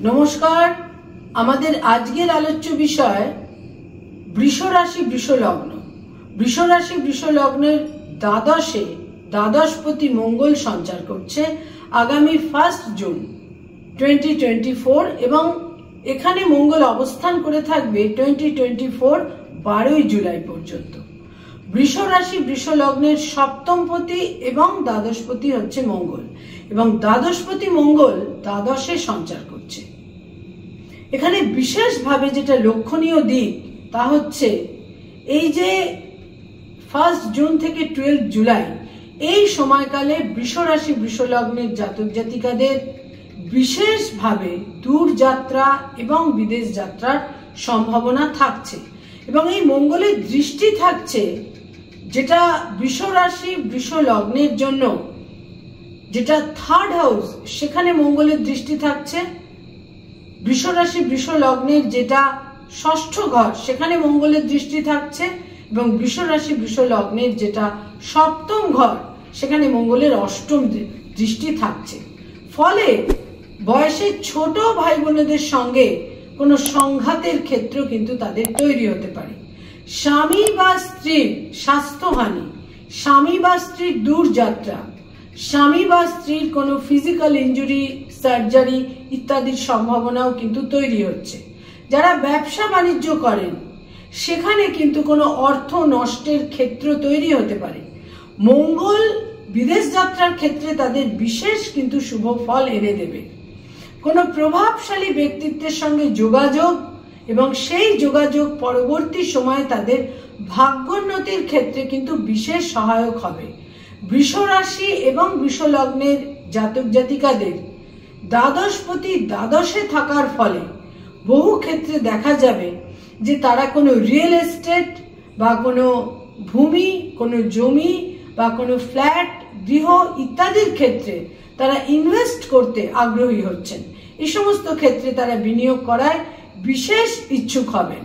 নমস্কার। আমাদের আজকের আলোচ্য বিষয় বৃষ রাশি বৃষ লগ্ন। বৃষ রাশি বৃষ লগ্নের দ্বাদশে দ্বাদশপতি মঙ্গল সঞ্চার করছে আগামী 1 জুন 2024 এবং এখানে মঙ্গল অবস্থান করে থাকবে 2024 12 জুলাই পর্যন্ত। বৃষ রাশি বৃষ লগ্নের সপ্তমপতি এবং দ্বাদশপতি হচ্ছে মঙ্গল এবং দ্বাদশপতি মঙ্গল দ্বাদশে সঞ্চার করছে। এখানে বিশেষভাবে যেটা লক্ষণীয় দিক তা হচ্ছে এই যে 1 জুন থেকে 12 জুলাই এই সময়কালে বৃষ রাশি বৃষ লগ্নের জাতক জাতিকাদের বিশেষভাবে দূরযাত্রা এবং বিদেশ যাত্রার সম্ভাবনা থাকছে এবং এই মঙ্গলের দৃষ্টি থাকছে যেটা বৃষ রাশি বৃষ লগ্নের জন্য যেটা 3rd হাউস, সেখানে মঙ্গলের দৃষ্টি থাকছে। বৃষ রাশি বৃষ লগ্নের যেটা 6ষ্ঠ ঘর, সেখানে মঙ্গলের দৃষ্টি থাকছে এবং বৃষ রাশি বৃষ লগ্নের যেটা 7ম ঘর, সেখানে মঙ্গলের 8ম দৃষ্টি থাকছে। ফলে বয়সে ছোট ভাই বোনেদের সঙ্গে কোনো সংঘাতের ক্ষেত্র কিন্তু তাদের তৈরি হতে পারে। স্বামী বা স্ত্রীর স্বাস্থ্যহানি, স্বামী বা স্ত্রীর দূরযাত্রা, স্বামী বা স্ত্রীর কোনো ফিজিক্যাল ইনজুরি, সার্জারি ইত্যাদির সম্ভাবনাও কিন্তু তৈরি হচ্ছে। যারা ব্যবসা বাণিজ্য করেন সেখানে কিন্তু কোনো অর্থ নষ্টের ক্ষেত্র তৈরি হতে পারে। মঙ্গল বিদেশ যাত্রার ক্ষেত্রে তাদের বিশেষ কিন্তু শুভ ফল এনে দেবে। কোনো প্রভাবশালী ব্যক্তিত্বের সঙ্গে যোগাযোগ এবং সেই যোগাযোগ পরবর্তী সময়ে তাদের ভাগ্যোন্নতির ক্ষেত্রে কিন্তু বিশেষ সহায়ক হবে। বৃষ রাশি এবং বৃষ লগ্নের জাতক জাতিকাদের দ্বাদশপতি দ্বাদশে থাকার ফলে বহু ক্ষেত্রে দেখা যাবে যে তারা কোনো রিয়েল এস্টেট বা কোনো ভূমি, কোনো জমি বা কোনো ফ্ল্যাট, গৃহ ইত্যাদির ক্ষেত্রে তারা ইনভেস্ট করতে আগ্রহী হচ্ছেন। এই সমস্ত ক্ষেত্রে তারা বিনিয়োগ করায় বিশেষ ইচ্ছুক হবেন।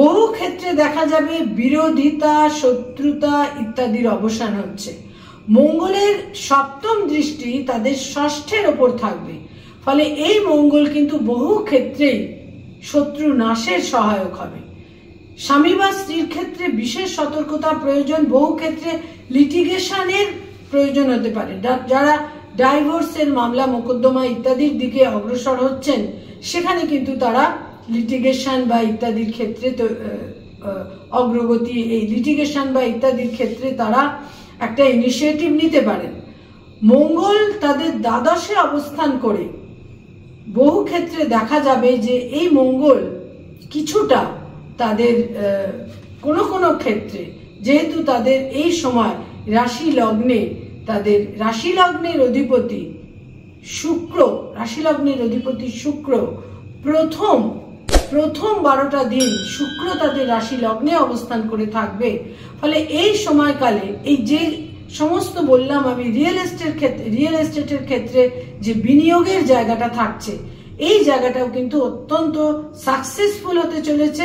বহু ক্ষেত্রে দেখা যাবে বিরোধিতা, শত্রুতা ইত্যাদির অবসান হচ্ছে। মঙ্গলের 7ম দৃষ্টি তাদের 6ষ্ঠের ওপর থাকবে, ফলে এই মঙ্গল কিন্তু বহু ক্ষেত্রেই শত্রু নাশের সহায়ক হবে। স্বামী বা স্ত্রীর ক্ষেত্রে বিশেষ সতর্কতা প্রয়োজন। বহু ক্ষেত্রে লিটিগেশনের প্রয়োজন হতে পারে। যারা ডাইভোর্সের মামলা মোকদ্দমা ইত্যাদির দিকে অগ্রসর হচ্ছেন সেখানে কিন্তু তারা লিটিগেশন বা ইত্যাদির ক্ষেত্রে অগ্রগতি, এই লিটিগেশন বা ইত্যাদির ক্ষেত্রে তারা একটা ইনিশিয়েটিভ নিতে পারেন। মঙ্গল তাদের দ্বাদশে অবস্থান করে বহু ক্ষেত্রে দেখা যাবে যে এই মঙ্গল কিছুটা তাদের কোনো ক্ষেত্রে, যেহেতু তাদের এই সময় রাশি লগ্নে, তাদের রাশি লগ্নের অধিপতি শুক্র, রাশি লগ্নের অধিপতি শুক্র প্রথম 12টা দিন শুক্র তাদের রাশি লগ্নে অবস্থান করে থাকবে। ফলে এই সময়কালে এই যে সমস্ত বললাম আমি রিয়েল এস্টেটের ক্ষেত্রে যে বিনিয়োগের জায়গাটা থাকছে, এই জায়গাটাও কিন্তু অত্যন্ত সাকসেসফুল হতে চলেছে।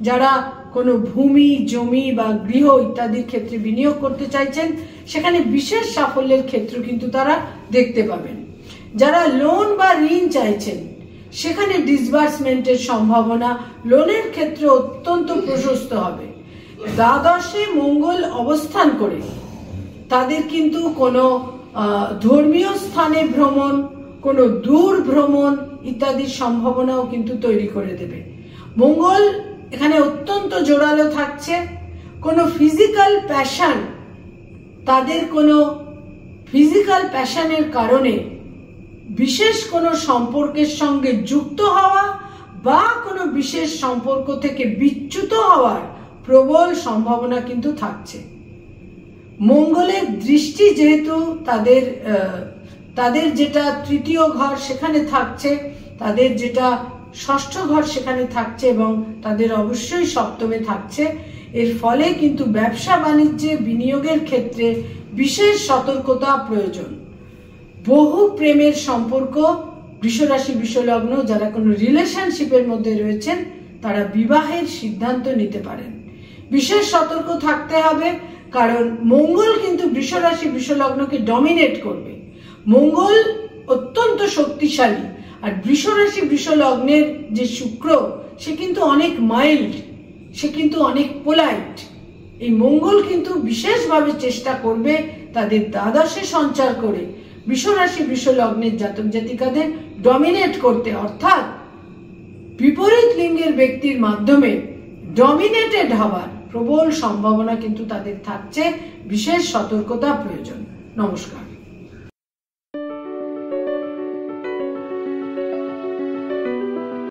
যারা কোনো ভূমি, জমি বা গৃহ ইত্যাদির ক্ষেত্রে বিনিয়োগ করতে চাইছেন সেখানে বিশেষ সাফল্যের ক্ষেত্র কিন্তু তারা দেখতে পাবেন। যারা লোন বা ঋণ চাইছেন সেখানে ডিসবার্সমেন্টের সম্ভাবনা, লোনের ক্ষেত্রে অত্যন্ত প্রশস্ত হবে। দ্বাদশে মঙ্গল অবস্থান করে তাদের কিন্তু কোনো ধর্মীয় স্থানে ভ্রমণ, কোনো দূর ভ্রমণ ইত্যাদির সম্ভাবনাও কিন্তু তৈরি করে দেবে। মঙ্গল এখানে অত্যন্ত জোরালো থাকছে। কোনো ফিজিক্যাল প্যাশন, তাদের কোনো ফিজিক্যাল প্যাশনের কারণে বিশেষ কোনো সম্পর্কের সঙ্গে যুক্ত হওয়া বা কোনো বিশেষ সম্পর্ক থেকে বিচ্যুত হওয়ার প্রবল সম্ভাবনা কিন্তু থাকছে। মঙ্গলের দৃষ্টি যেহেতু তাদের যেটা 3য় ঘর সেখানে থাকছে, তাদের যেটা 6ষ্ঠ ঘর সেখানে থাকছে এবং তাদের অবশ্যই 7মে থাকছে। এর ফলে কিন্তু ব্যবসা বাণিজ্যে বিনিয়োগের ক্ষেত্রে বিশেষ সতর্কতা প্রয়োজন। বহু প্রেমের সম্পর্ক, বৃষ রাশি বৃষ লগ্ন যারা কোনো রিলেশনশিপের মধ্যে রয়েছেন তারা বিবাহের সিদ্ধান্ত নিতে পারেন। বিশেষ সতর্ক থাকতে হবে, কারণ মঙ্গল কিন্তু বৃষ রাশি বৃষ লগ্নকে ডমিনেট করবে। মঙ্গল অত্যন্ত শক্তিশালী আর বৃষ রাশি বৃষ লগ্নের যে শুক্র, সে কিন্তু অনেক মাইল্ড, সে কিন্তু অনেক পোলাইট। এই মঙ্গল কিন্তু বিশেষভাবে চেষ্টা করবে তাদের দ্বাদশে সঞ্চার করে বৃষ রাশি বৃষ লগ্নের জাতক জাতিকাদের ডমিনেট করতে, অর্থাৎ বিপরীত লিঙ্গের ব্যক্তির মাধ্যমে ডমিনেটেড হওয়ার প্রবল সম্ভাবনা কিন্তু তাদের থাকছে। বিশেষ সতর্কতা প্রয়োজন। নমস্কার।